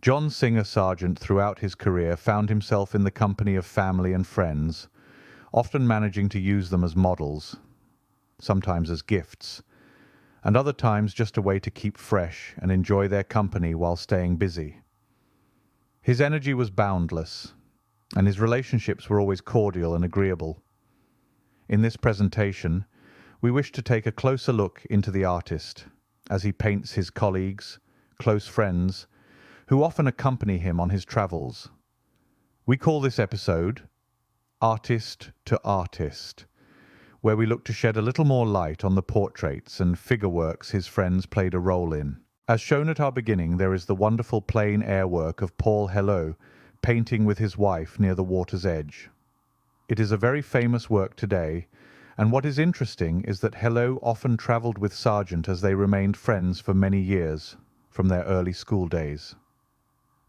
John Singer Sargent throughout his career found himself in the company of family and friends, often managing to use them as models, sometimes as gifts, and other times just a way to keep fresh and enjoy their company while staying busy. His energy was boundless, and his relationships were always cordial and agreeable. In this presentation, we wish to take a closer look into the artist as he paints his colleagues, close friends, who often accompany him on his travels. We call this episode Artist to Artist, where we look to shed a little more light on the portraits and figure works his friends played a role in. As shown at our beginning, there is the wonderful plein air work of Paul Helot painting with his wife near the water's edge. It is a very famous work today, and what is interesting is that Helot often travelled with Sargent as they remained friends for many years, from their early school days.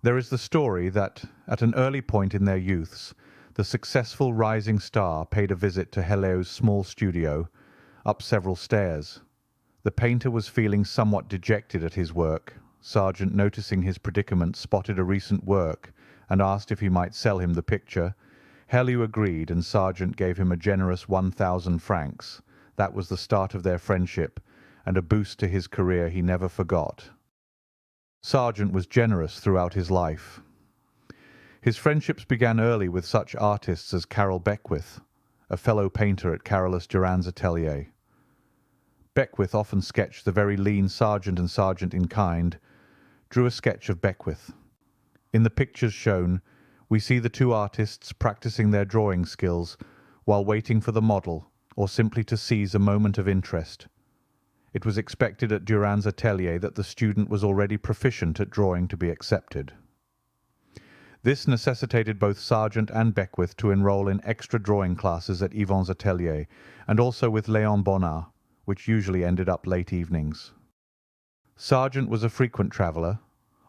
There is the story that, at an early point in their youths, the successful rising star paid a visit to Helot's small studio, up several stairs. The painter was feeling somewhat dejected at his work. Sargent, noticing his predicament, spotted a recent work and asked if he might sell him the picture. Helot agreed, and Sargent gave him a generous 1,000 francs. That was the start of their friendship, and a boost to his career he never forgot. Sargent was generous throughout his life. His friendships began early with such artists as Carroll Beckwith, a fellow painter at Carolus Duran's atelier. Beckwith often sketched the very lean Sargent, and Sargent, in kind, drew a sketch of Beckwith. In the pictures shown, we see the two artists practicing their drawing skills while waiting for the model, or simply to seize a moment of interest. It was expected at Duran's atelier that the student was already proficient at drawing to be accepted. This necessitated both Sargent and Beckwith to enroll in extra drawing classes at Yvon's atelier, and also with Léon Bonnat, which usually ended up late evenings. Sargent was a frequent traveller,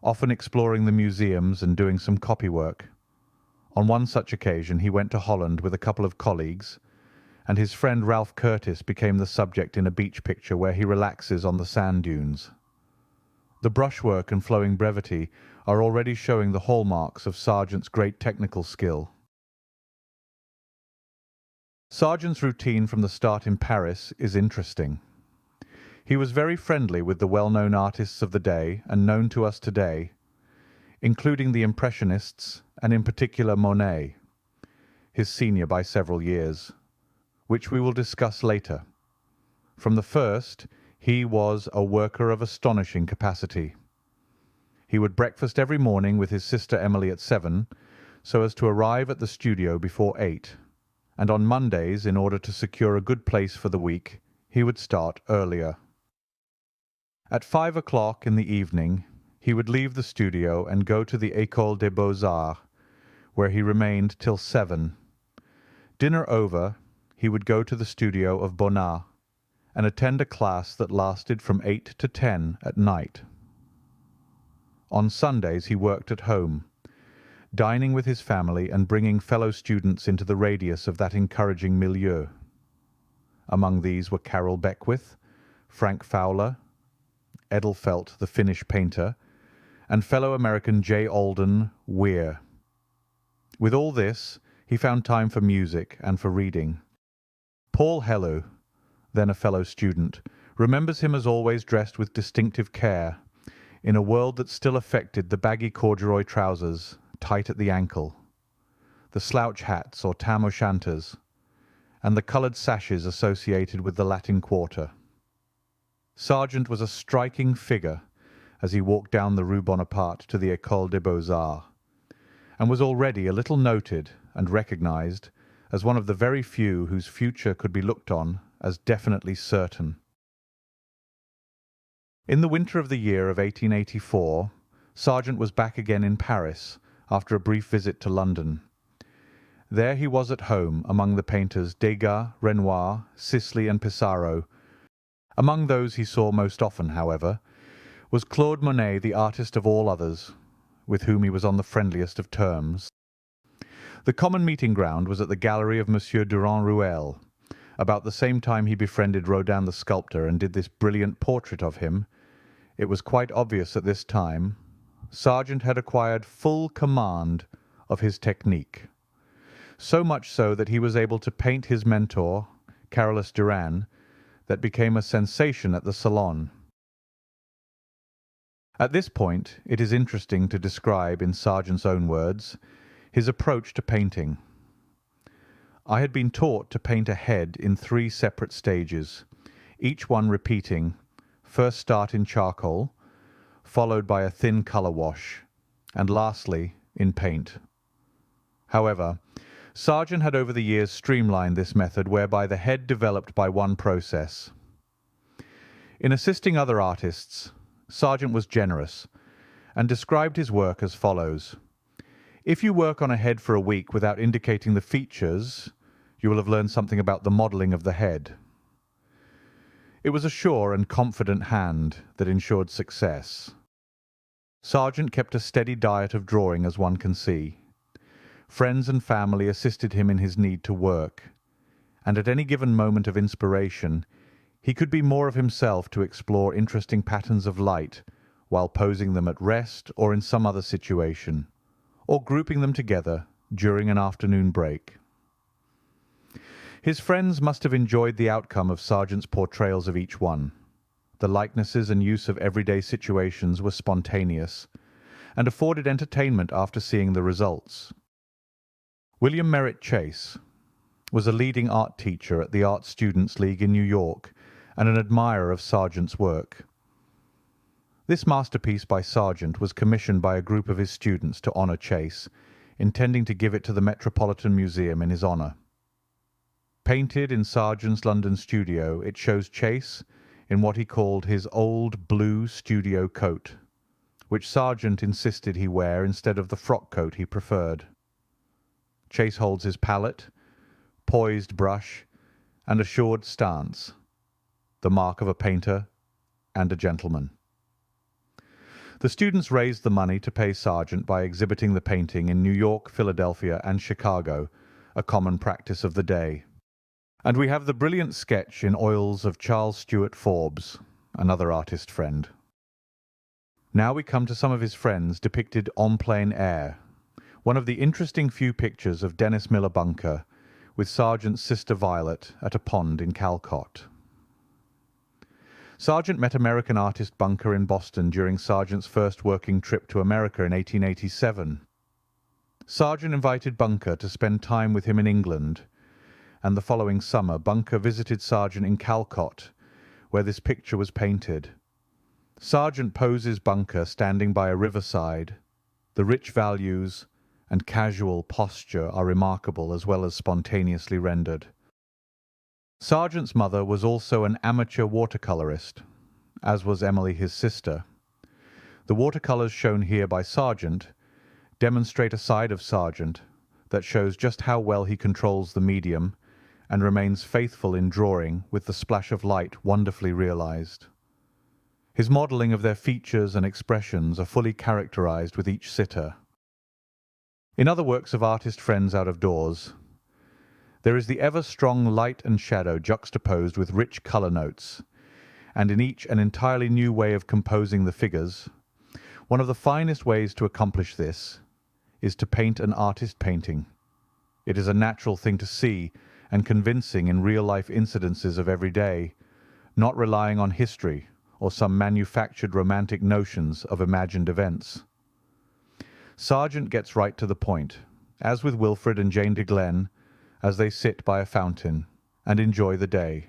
often exploring the museums and doing some copy work. On one such occasion he went to Holland with a couple of colleagues, and his friend Ralph Curtis became the subject in a beach picture where he relaxes on the sand dunes. The brushwork and flowing brevity are already showing the hallmarks of Sargent's great technical skill. Sargent's routine from the start in Paris is interesting. He was very friendly with the well-known artists of the day and known to us today, including the Impressionists and in particular Monet, his senior by several years, which we will discuss later. From the first, he was a worker of astonishing capacity. He would breakfast every morning with his sister Emily at 7, so as to arrive at the studio before 8, and on Mondays, in order to secure a good place for the week, he would start earlier. At 5 o'clock in the evening, he would leave the studio and go to the École des Beaux-Arts, where he remained till 7. Dinner over, he would go to the studio of Bonnat and attend a class that lasted from 8 to 10 at night. On Sundays he worked at home, dining with his family and bringing fellow students into the radius of that encouraging milieu. Among these were Carroll Beckwith, Frank Fowler, Edelfelt, the Finnish painter, and fellow American J. Alden Weir. With all this, he found time for music and for reading. Paul Helot, then a fellow student, remembers him as always dressed with distinctive care, in a world that still affected the baggy corduroy trousers, tight at the ankle, the slouch hats or tam o'shanters, and the coloured sashes associated with the Latin Quarter. Sargent was a striking figure as he walked down the Rue Bonaparte to the École des Beaux-Arts, and was already a little noted and recognised as one of the very few whose future could be looked on as definitely certain. In the winter of the year of 1884, Sargent was back again in Paris after a brief visit to London. There he was at home among the painters Degas, Renoir, Sisley, and Pissarro. Among those he saw most often, however, was Claude Monet, the artist of all others, with whom he was on the friendliest of terms. The common meeting ground was at the gallery of Monsieur Durand-Ruel. About the same time he befriended Rodin the sculptor and did this brilliant portrait of him. It was quite obvious at this time, Sargent had acquired full command of his technique, so much so that he was able to paint his mentor, Carolus Duran, that became a sensation at the Salon. At this point, it is interesting to describe, in Sargent's own words, his approach to painting. I had been taught to paint a head in 3 separate stages, each one repeating: first start in charcoal, followed by a thin colour wash, and lastly in paint. However, Sargent had over the years streamlined this method whereby the head developed by one process. In assisting other artists, Sargent was generous and described his work as follows: if you work on a head for a week without indicating the features, you will have learned something about the modelling of the head. It was a sure and confident hand that ensured success. Sargent kept a steady diet of drawing, as one can see. Friends and family assisted him in his need to work, and at any given moment of inspiration, he could be more of himself to explore interesting patterns of light while posing them at rest or in some other situation, or grouping them together during an afternoon break. His friends must have enjoyed the outcome of Sargent's portrayals of each one. The likenesses and use of everyday situations were spontaneous, and afforded entertainment after seeing the results. William Merritt Chase was a leading art teacher at the Art Students League in New York and an admirer of Sargent's work. This masterpiece by Sargent was commissioned by a group of his students to honour Chase, intending to give it to the Metropolitan Museum in his honour. Painted in Sargent's London studio, it shows Chase in what he called his old blue studio coat, which Sargent insisted he wear instead of the frock coat he preferred. Chase holds his palette, poised brush, and assured stance, the mark of a painter and a gentleman. The students raised the money to pay Sargent by exhibiting the painting in New York, Philadelphia, and Chicago, a common practice of the day. And we have the brilliant sketch in oils of Charles Stewart Forbes, another artist friend. Now we come to some of his friends depicted en plein air, one of the interesting few pictures of Dennis Miller Bunker with Sargent's sister Violet at a pond in Calcott. Sargent met American artist Bunker in Boston during Sargent's first working trip to America in 1887. Sargent invited Bunker to spend time with him in England, and the following summer Bunker visited Sargent in Calcott, where this picture was painted. Sargent poses Bunker standing by a riverside. The rich values and casual posture are remarkable as well as spontaneously rendered. Sargent's mother was also an amateur watercolourist, as was Emily, his sister. The watercolours shown here by Sargent demonstrate a side of Sargent that shows just how well he controls the medium and remains faithful in drawing with the splash of light wonderfully realised. His modelling of their features and expressions are fully characterised with each sitter. In other works of artist friends out of doors, there is the ever-strong light and shadow juxtaposed with rich colour notes, and in each an entirely new way of composing the figures. One of the finest ways to accomplish this is to paint an artist painting. It is a natural thing to see and convincing in real-life incidences of every day, not relying on history or some manufactured romantic notions of imagined events. Sargent gets right to the point, as with Wilfred and Jane de Glen, as they sit by a fountain and enjoy the day.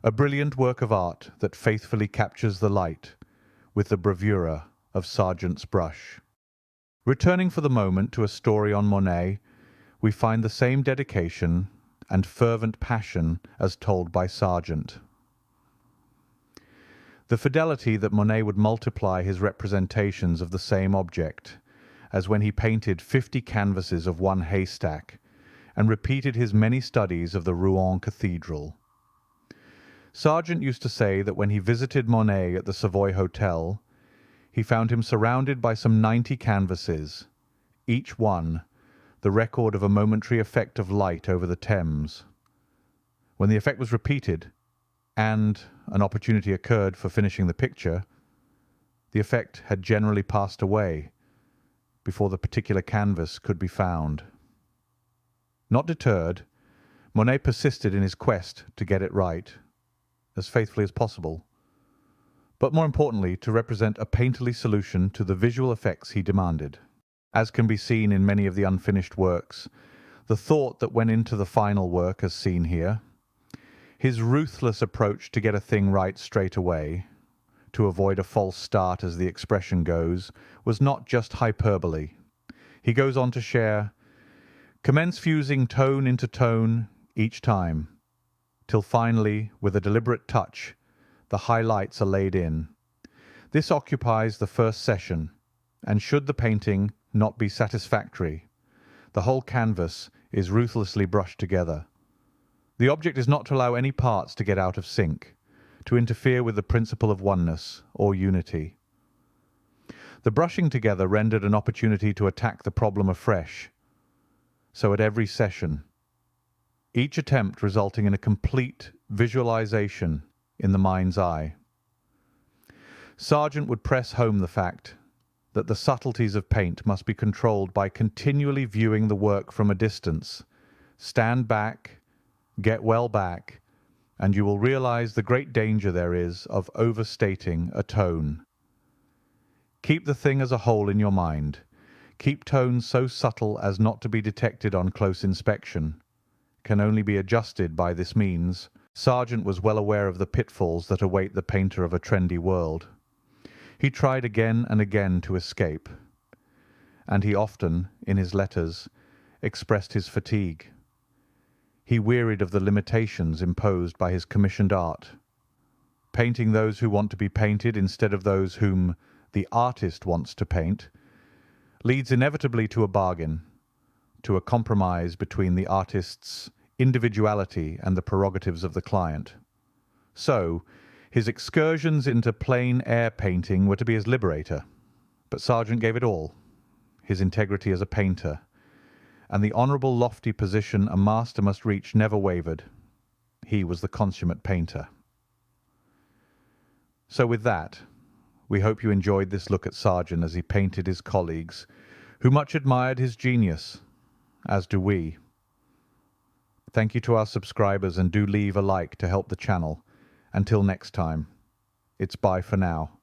A brilliant work of art that faithfully captures the light with the bravura of Sargent's brush. Returning for the moment to a story on Monet, we find the same dedication and fervent passion as told by Sargent. The fidelity that Monet would multiply his representations of the same object, as when he painted 50 canvases of one haystack, and repeated his many studies of the Rouen Cathedral. Sargent used to say that when he visited Monet at the Savoy Hotel, he found him surrounded by some 90 canvases, each one the record of a momentary effect of light over the Thames. When the effect was repeated, and an opportunity occurred for finishing the picture, the effect had generally passed away before the particular canvas could be found. Not deterred, Monet persisted in his quest to get it right, as faithfully as possible, but more importantly to represent a painterly solution to the visual effects he demanded. As can be seen in many of the unfinished works, the thought that went into the final work as seen here, his ruthless approach to get a thing right straight away, to avoid a false start as the expression goes, was not just hyperbole. He goes on to share, commence fusing tone into tone each time, till finally, with a deliberate touch, the highlights are laid in. This occupies the first session, and should the painting not be satisfactory, the whole canvas is ruthlessly brushed together. The object is not to allow any parts to get out of sync, to interfere with the principle of oneness or unity. The brushing together rendered an opportunity to attack the problem afresh. So at every session, each attempt resulting in a complete visualization in the mind's eye. Sargent would press home the fact that the subtleties of paint must be controlled by continually viewing the work from a distance. Stand back, get well back, and you will realize the great danger there is of overstating a tone. Keep the thing as a whole in your mind. Keep tones so subtle as not to be detected on close inspection. Can only be adjusted by this means. Sargent was well aware of the pitfalls that await the painter of a trendy world. He tried again and again to escape, and he often, in his letters, expressed his fatigue. He wearied of the limitations imposed by his commissioned art. Painting those who want to be painted instead of those whom the artist wants to paint leads inevitably to a bargain, to a compromise between the artist's individuality and the prerogatives of the client. So, his excursions into plein air painting were to be his liberator, but Sargent gave it all, his integrity as a painter, and the honourable lofty position a master must reach never wavered. He was the consummate painter. So with that, we hope you enjoyed this look at Sargent as he painted his colleagues, who much admired his genius, as do we. Thank you to our subscribers, and do leave a like to help the channel. Until next time, it's bye for now.